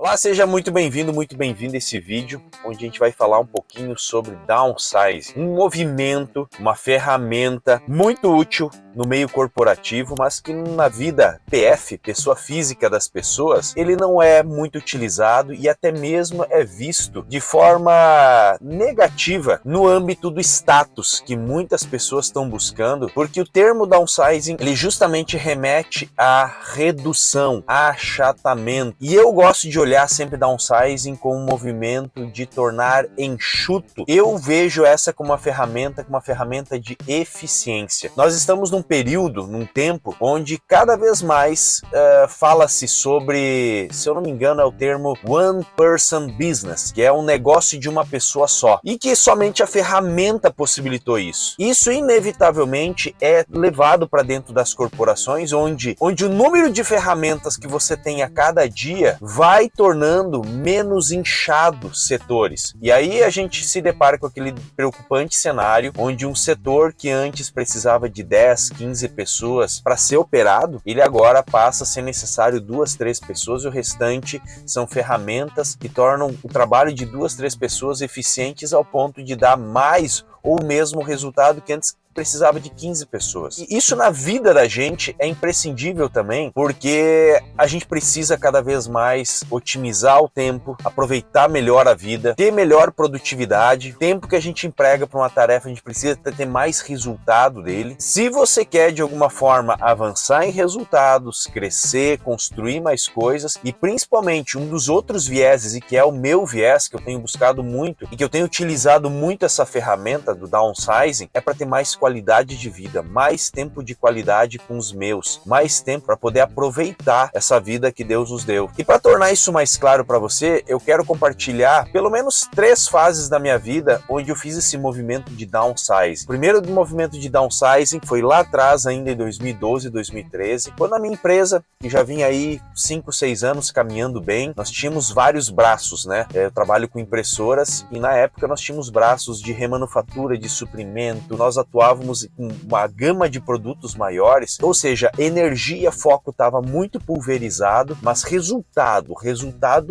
Olá, seja muito bem-vindo a esse vídeo, onde a gente vai falar um pouquinho sobre downsizing, um movimento, uma ferramenta muito útil no meio corporativo, mas que na vida PF, pessoa física das pessoas, ele não é muito utilizado e até mesmo é visto de forma negativa no âmbito do status que muitas pessoas estão buscando, porque o termo downsizing, ele justamente remete à redução, a achatamento. E eu gosto de olhar sempre downsizing como um movimento de tornar enxuto. Eu vejo essa como uma ferramenta de eficiência. Nós estamos num período, num tempo, onde cada vez mais fala-se sobre, se eu não me engano, é o termo one person business, que é um negócio de uma pessoa só, e que somente a ferramenta possibilitou isso. Isso inevitavelmente é levado para dentro das corporações, onde o número de ferramentas que você tem a cada dia vai tornando menos inchados setores. E aí a gente se depara com aquele preocupante cenário onde um setor que antes precisava de 10, 15 pessoas para ser operado, ele agora passa a ser necessário 2, 3 pessoas e o restante são ferramentas que tornam o trabalho de 2, 3 pessoas eficientes ao ponto de dar mais ou o mesmo resultado que antes precisava de 15 pessoas. E isso na vida da gente é imprescindível também, porque a gente precisa cada vez mais otimizar o tempo, aproveitar melhor a vida, ter melhor produtividade. O tempo que a gente emprega para uma tarefa, a gente precisa ter mais resultado dele. Se você quer de alguma forma avançar em resultados, crescer, construir mais coisas, e principalmente um dos outros vieses, e que é o meu viés, que eu tenho buscado muito e que eu tenho utilizado muito essa ferramenta do downsizing, é para ter mais qualidade de vida, mais tempo de qualidade com os meus, mais tempo para poder aproveitar essa vida que Deus nos deu. E para tornar isso mais claro para você, eu quero compartilhar pelo menos 3 fases da minha vida onde eu fiz esse movimento de downsizing. O primeiro movimento de downsizing foi lá atrás, ainda em 2012, 2013, quando a minha empresa, que já vinha aí 5, 6 anos caminhando bem, nós tínhamos vários braços, né? Eu trabalho com impressoras e na época nós tínhamos braços de remanufatura, de suprimento, nós atuávamos com uma gama de produtos maiores, ou seja, energia, foco estava muito pulverizado, mas resultado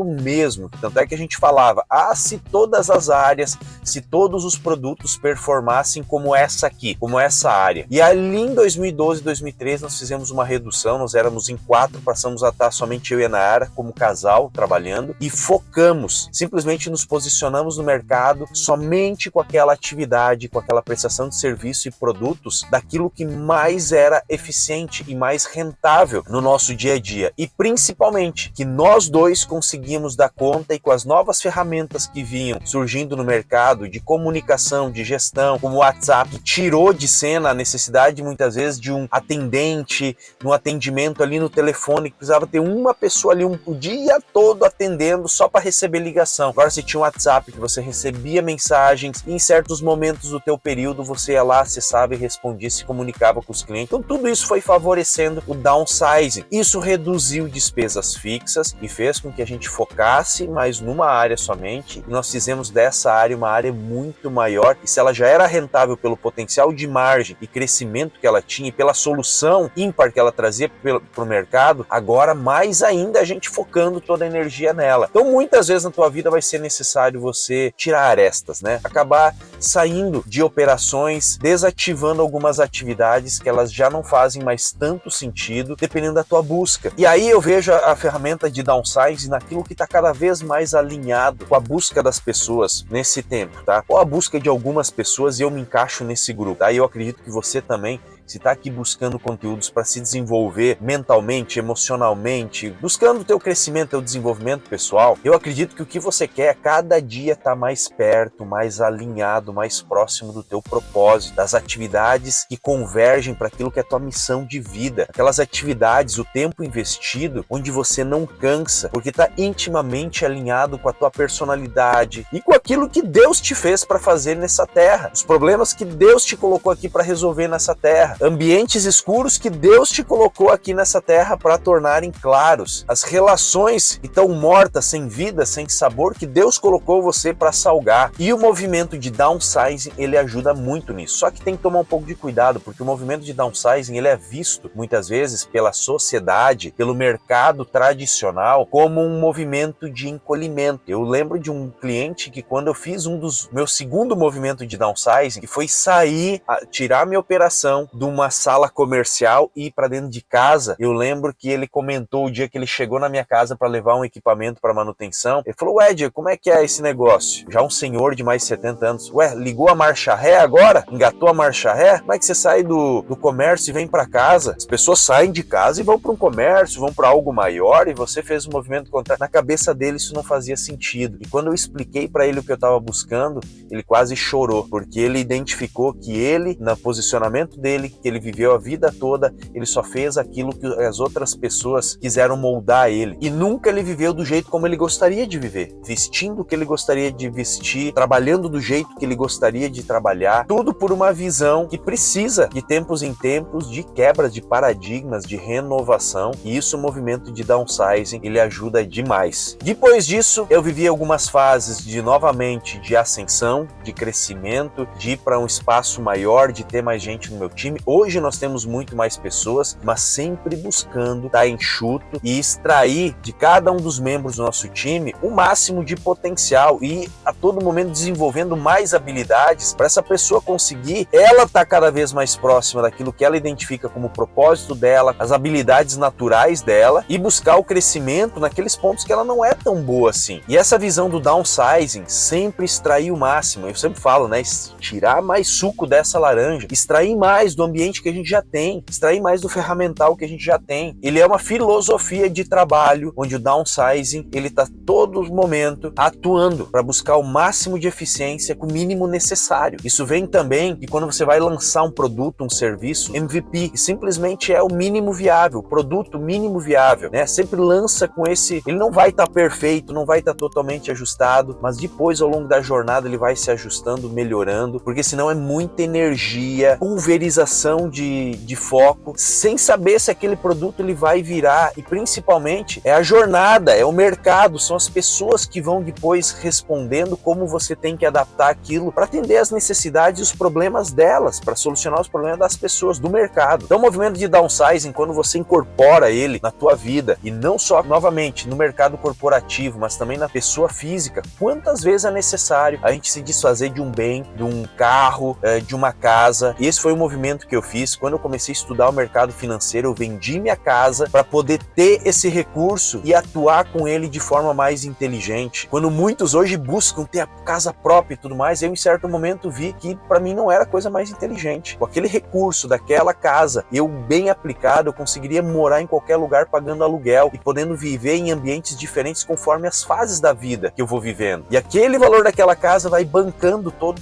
mesmo, tanto é que a gente falava, se todas as áreas, se todos os produtos performassem como essa aqui, como essa área. E ali em 2012, 2013 nós fizemos uma redução, nós éramos em 4, passamos a estar somente eu e a Nayara como casal trabalhando e focamos, simplesmente nos posicionamos no mercado somente com aquela atividade, com aquela prestação de serviço e produtos daquilo que mais era eficiente e mais rentável no nosso dia a dia. E principalmente que nós dois conseguimos dar conta e com as novas ferramentas que vinham surgindo no mercado de comunicação, de gestão, como o WhatsApp, que tirou de cena a necessidade muitas vezes de um atendente, no atendimento ali no telefone, que precisava ter uma pessoa ali o dia todo atendendo só para receber ligação. Agora você tinha um WhatsApp que você recebia mensagens e em certos momentos do teu período você ia lá, acessava e respondia, se comunicava com os clientes. Então tudo isso foi favorecendo o downsizing. Isso reduziu despesas fixas e fez com que a gente focasse mais numa área somente. E nós fizemos dessa área uma área muito maior. E se ela já era rentável pelo potencial de margem e crescimento que ela tinha e pela solução ímpar que ela trazia para o mercado, agora mais ainda a gente focando toda a energia nela. Então muitas vezes na tua vida vai ser necessário você tirar arestas, né? Acabar saindo de operações, desativando algumas atividades que elas já não fazem mais tanto sentido, dependendo da tua busca. E aí eu vejo a ferramenta de downsizing naquilo que está cada vez mais alinhado com a busca das pessoas nesse tempo, tá? Ou a busca de algumas pessoas e eu me encaixo nesse grupo, tá? E eu acredito que você também, se está aqui buscando conteúdos para se desenvolver mentalmente, emocionalmente, buscando o teu crescimento, teu desenvolvimento pessoal, eu acredito que o que você quer é cada dia estar mais perto, mais alinhado, mais próximo do teu propósito, das atividades que convergem para aquilo que é tua missão de vida, aquelas atividades, o tempo investido, onde você não cansa, porque está intimamente alinhado com a tua personalidade e com aquilo que Deus te fez para fazer nessa terra, os problemas que Deus te colocou aqui para resolver nessa terra. ambientes escuros que Deus te colocou aqui nessa terra para tornarem claros, as relações que estão mortas, sem vida, sem sabor, que Deus colocou você para salgar. E o movimento de downsizing, ele ajuda muito nisso. Só que tem que tomar um pouco de cuidado, porque o movimento de downsizing, ele é visto muitas vezes pela sociedade, pelo mercado tradicional, como um movimento de encolhimento. Eu lembro de um cliente que, quando eu fiz meu segundo movimento de downsizing, que foi sair, tirar minha operação de uma sala comercial e ir para dentro de casa, eu lembro que ele comentou o dia que ele chegou na minha casa para levar um equipamento para manutenção. Ele falou: Ed, como é que é esse negócio? Já um senhor de mais de 70 anos. Ué, ligou a marcha ré agora? Engatou a marcha ré? Como é que você sai do comércio e vem para casa? As pessoas saem de casa e vão para um comércio, vão para algo maior, e você fez um movimento contrário. Na cabeça dele isso não fazia sentido. E quando eu expliquei para ele o que eu estava buscando, ele quase chorou, porque ele identificou que ele, no posicionamento dele, que ele viveu a vida toda, ele só fez aquilo que as outras pessoas quiseram moldar ele. E nunca ele viveu do jeito como ele gostaria de viver, vestindo o que ele gostaria de vestir, trabalhando do jeito que ele gostaria de trabalhar, tudo por uma visão que precisa, de tempos em tempos, de quebra de paradigmas, de renovação. E isso, o movimento de downsizing, ele ajuda demais. Depois disso, eu vivi algumas fases novamente de ascensão, de crescimento, de ir para um espaço maior, de ter mais gente no meu time. Hoje nós temos muito mais pessoas, mas sempre buscando estar enxuto e extrair de cada um dos membros do nosso time o máximo de potencial, e a todo momento desenvolvendo mais habilidades para essa pessoa conseguir, ela tá cada vez mais próxima daquilo que ela identifica como propósito dela, as habilidades naturais dela, e buscar o crescimento naqueles pontos que ela não é tão boa assim. E essa visão do downsizing, sempre extrair o máximo. Eu sempre falo, né? Tirar mais suco dessa laranja, extrair mais do ambiente que a gente já tem, extrair mais do ferramental que a gente já tem. Ele é uma filosofia de trabalho, onde o downsizing, ele tá todo momento atuando para buscar o máximo de eficiência com o mínimo necessário. Isso vem também que quando você vai lançar um produto, um serviço, MVP, simplesmente é o mínimo viável, produto mínimo viável, né? Sempre lança com esse, ele não vai estar perfeito, não vai estar totalmente ajustado, mas depois, ao longo da jornada, ele vai se ajustando, melhorando, porque senão é muita energia, pulverização de foco, sem saber se aquele produto ele vai virar. E principalmente é a jornada, é o mercado, são as pessoas que vão depois respondendo como você tem que adaptar aquilo para atender as necessidades e os problemas delas, para solucionar os problemas das pessoas, do mercado. Então, o movimento de downsizing, quando você incorpora ele na tua vida, e não só, novamente, no mercado corporativo, mas também na pessoa física, quantas vezes é necessário a gente se desfazer de um bem, de um carro, de uma casa? E esse foi o movimento que eu fiz. Quando eu comecei a estudar o mercado financeiro, eu vendi minha casa para poder ter esse recurso e atuar com ele de forma mais inteligente. Quando muitos hoje buscam ter a casa própria e tudo mais, eu em certo momento vi que para mim não era a coisa mais inteligente. Com aquele recurso daquela casa, eu bem aplicado, eu conseguiria morar em qualquer lugar pagando aluguel e podendo viver em ambientes diferentes conforme as fases da vida que eu vou vivendo. E aquele valor daquela casa vai bancando todo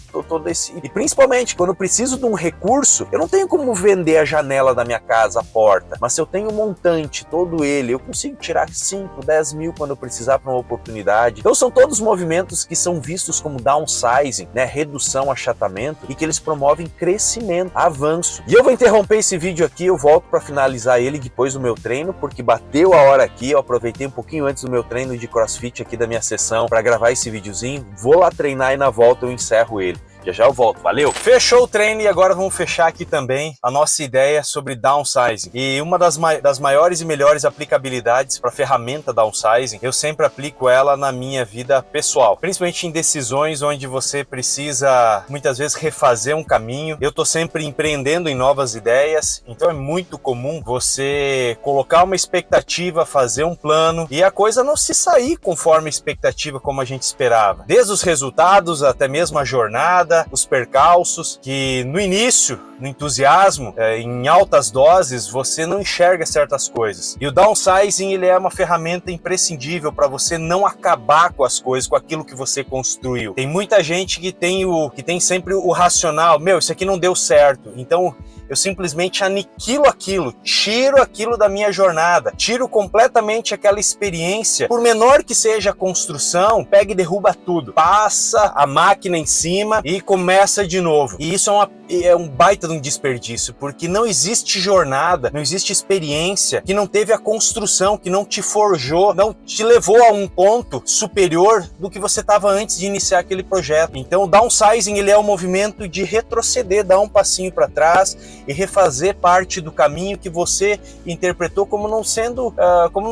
esse... E principalmente, quando eu preciso de um recurso, eu não tenho como vender a janela da minha casa, a porta, mas se eu tenho um montante, todo ele, eu consigo tirar 5, 10 mil quando eu precisar para uma oportunidade. Então são todos movimentos que são vistos como downsizing, né? Redução, achatamento, e que eles promovem crescimento, avanço. E eu vou interromper esse vídeo aqui, eu volto para finalizar ele depois do meu treino, porque bateu a hora aqui, eu aproveitei um pouquinho antes do meu treino de CrossFit aqui da minha sessão para gravar esse videozinho. Vou lá treinar e na volta eu encerro ele. Já eu volto, valeu! Fechou o treino e agora vamos fechar aqui também a nossa ideia sobre downsizing. E uma das maiores e melhores aplicabilidades para a ferramenta downsizing, eu sempre aplico ela na minha vida pessoal, principalmente em decisões onde você precisa muitas vezes refazer um caminho. Eu tô sempre empreendendo em novas ideias, então é muito comum você colocar uma expectativa, fazer um plano e a coisa não se sair conforme a expectativa como a gente esperava. Desde os resultados até mesmo a jornada, os percalços, que no início, no entusiasmo, em altas doses, você não enxerga certas coisas. E o downsizing, ele é uma ferramenta imprescindível para você não acabar com as coisas, com aquilo que você construiu. Tem muita gente que tem sempre o racional, meu, isso aqui não deu certo, então eu simplesmente aniquilo aquilo, tiro aquilo da minha jornada, tiro completamente aquela experiência, por menor que seja a construção, pega e derruba tudo, passa a máquina em cima e começa de novo. E isso é um baita de um desperdício, porque não existe jornada, não existe experiência que não teve a construção, que não te forjou, não te levou a um ponto superior do que você estava antes de iniciar aquele projeto. Então o downsizing, ele é um movimento de retroceder, dar um passinho para trás e refazer parte do caminho que você interpretou como não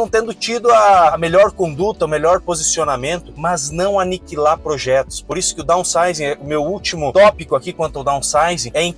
tendo tido a melhor conduta, o melhor posicionamento, mas não aniquilar projetos. Por isso que o downsizing, o meu último tópico aqui quanto ao downsizing, é em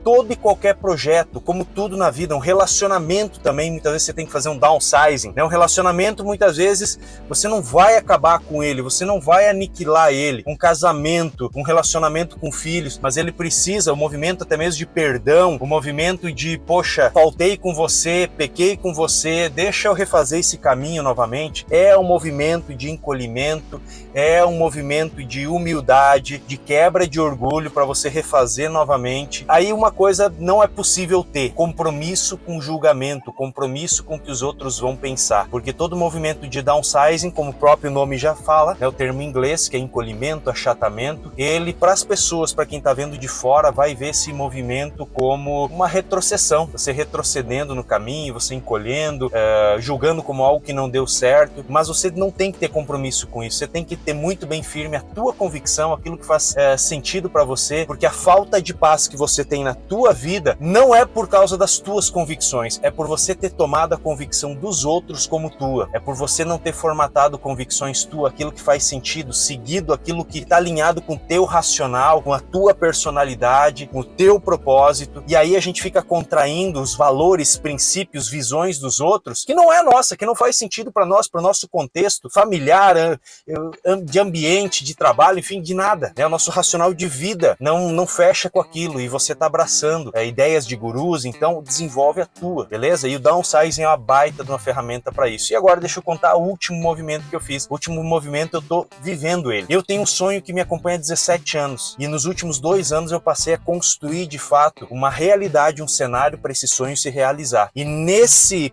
todo e qualquer projeto, como tudo na vida. Um relacionamento também, muitas vezes você tem que fazer um downsizing, né? Um relacionamento, muitas vezes, você não vai acabar com ele, você não vai aniquilar ele. Um casamento, um relacionamento com filhos, mas ele precisa, o movimento até mesmo de perdão, o movimento de, poxa, faltei com você, pequei com você, deixa eu refazer esse caminho novamente, é um movimento de encolhimento, é um movimento de humildade, de quebra de orgulho para você refazer novamente. Aí uma coisa não é possível ter: compromisso com julgamento, compromisso com o que os outros vão pensar, porque todo movimento de downsizing, como o próprio nome já fala, né, o termo em inglês, que é encolhimento, achatamento, ele, para as pessoas, para quem está vendo de fora, vai ver esse movimento como uma retrocessão, você retrocedendo no caminho, você encolhendo, julgando como algo que não deu certo, mas você não tem que ter compromisso com isso, você tem que ter muito bem firme a tua convicção, aquilo que faz sentido para você, porque a falta de paz que você tem na tua vida não é por causa das tuas convicções, é por você ter tomado a convicção dos outros como tua, é por você não ter formatado convicções tuas, aquilo que faz sentido, seguido aquilo que está alinhado com o teu racional, com a tua personalidade, com o teu propósito, e aí a gente fica contraindo os valores, princípios, visões dos outros, que não é nossa, que não faz sentido para nós, para o nosso contexto familiar, de ambiente, de trabalho, enfim, de nada, né? O nosso racional de vida não fecha com aquilo, e você está abraçando ideias de gurus, então desenvolve a tua, beleza? E o downsizing é uma baita de uma ferramenta para isso. E agora deixa eu contar o último movimento que eu fiz. O último movimento eu tô vivendo ele. Eu tenho um sonho que me acompanha há 17 anos, e nos últimos 2 anos eu passei a construir de fato uma realidade, um cenário para esse sonho se realizar. E nessa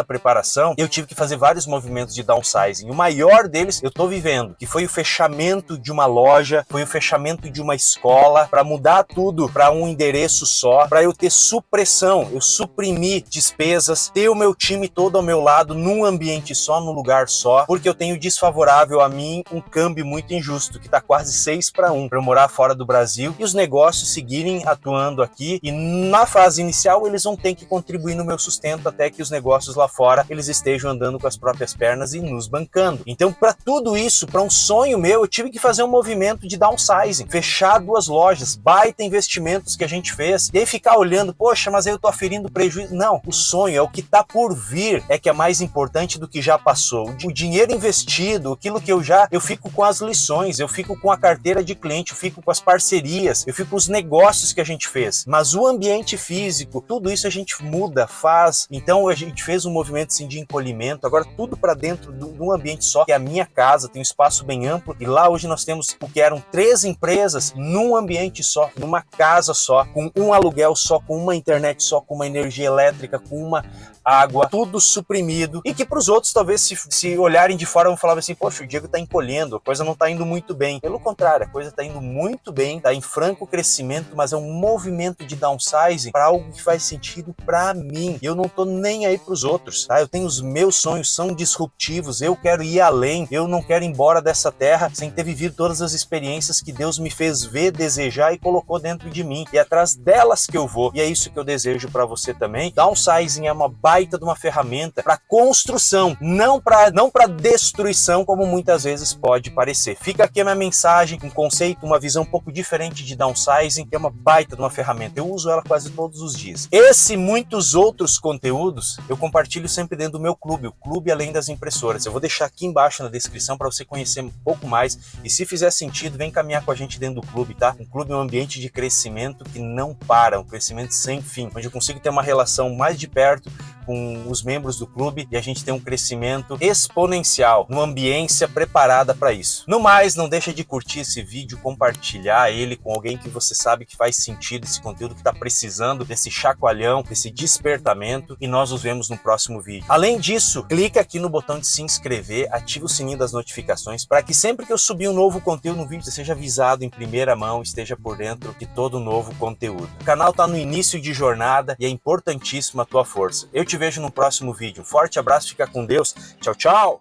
preparação, eu tive que fazer vários movimentos de downsizing. O maior deles eu tô vivendo, que foi o fechamento de uma loja, foi o fechamento de uma escola, para mudar tudo para um endereço só, para eu ter supressão, eu suprimir despesas, ter o meu time todo ao meu lado, num ambiente só, num lugar só, porque eu tenho desfavorável a mim um câmbio muito injusto, que tá quase 6-1, para eu morar fora do Brasil e os negócios seguirem atuando aqui, e na fase inicial eles vão ter que contribuir no meu sustento até que os negócios lá fora eles estejam andando com as próprias pernas e nos bancando. Então, para tudo isso, para um sonho meu, eu tive que fazer um movimento de downsizing, fechar 2 lojas, baita investimentos que a gente fez, e aí ficar olhando, poxa, mas aí eu tô aferindo prejuízo. Não, o sonho é o que tá por vir, é que é mais importante do que já passou. O dinheiro investido, aquilo que eu fico com as lições, eu fico com a carteira de cliente, eu fico com as parcerias, eu fico com os negócios que a gente fez, mas o ambiente físico, tudo isso a gente muda, faz. Então a gente fez um movimento assim, de encolhimento, agora tudo para dentro de um ambiente só, que é a minha casa, tem um espaço bem amplo, e lá hoje nós temos o que eram 3 empresas num ambiente só, numa casa só, com um aluguel só, com uma internet só, com uma energia elétrica, com uma água, tudo suprimido, e que para os outros talvez se olharem de fora vão falar assim, poxa, o Diego tá encolhendo, a coisa não tá indo muito bem. Pelo contrário, a coisa tá indo muito bem, tá em franco crescimento, mas é um movimento de downsizing para algo que faz sentido para mim. Eu não tô nem aí para os outros, tá? Eu tenho os meus sonhos, são disruptivos, eu quero ir além, eu não quero ir embora dessa terra sem ter vivido todas as experiências que Deus me fez ver, desejar e colocou dentro de mim, e é atrás delas que eu vou, e é isso que eu desejo para você também. Downsizing é uma baita de uma ferramenta para construção, não para destruição, como muitas vezes pode parecer. Fica aqui a minha mensagem, um conceito, uma visão um pouco diferente de downsizing, que é uma baita de uma ferramenta. Eu uso ela quase todos os dias. Esse e muitos outros conteúdos eu compartilho sempre dentro do meu clube, o Clube Além das Impressoras. Eu vou deixar aqui embaixo na descrição para você conhecer um pouco mais, e se fizer sentido, vem caminhar com a gente dentro do clube, tá? Um clube é um ambiente de crescimento que não para, um crescimento sem fim, onde eu consigo ter uma relação mais de perto com os membros do clube e a gente tem um crescimento exponencial, numa ambiência preparada para isso. No mais, não deixa de curtir esse vídeo, compartilhar ele com alguém que você sabe que faz sentido esse conteúdo, que está precisando desse chacoalhão, desse despertamento, e nós nos vemos no próximo vídeo. Além disso, clica aqui no botão de se inscrever, ativa o sininho das notificações para que sempre que eu subir um novo conteúdo no vídeo, você seja avisado em primeira mão, esteja por dentro de todo o novo conteúdo. O canal está no início de jornada e é importantíssima a tua força. Eu te vejo no próximo vídeo. Um forte abraço, fica com Deus. Tchau, tchau!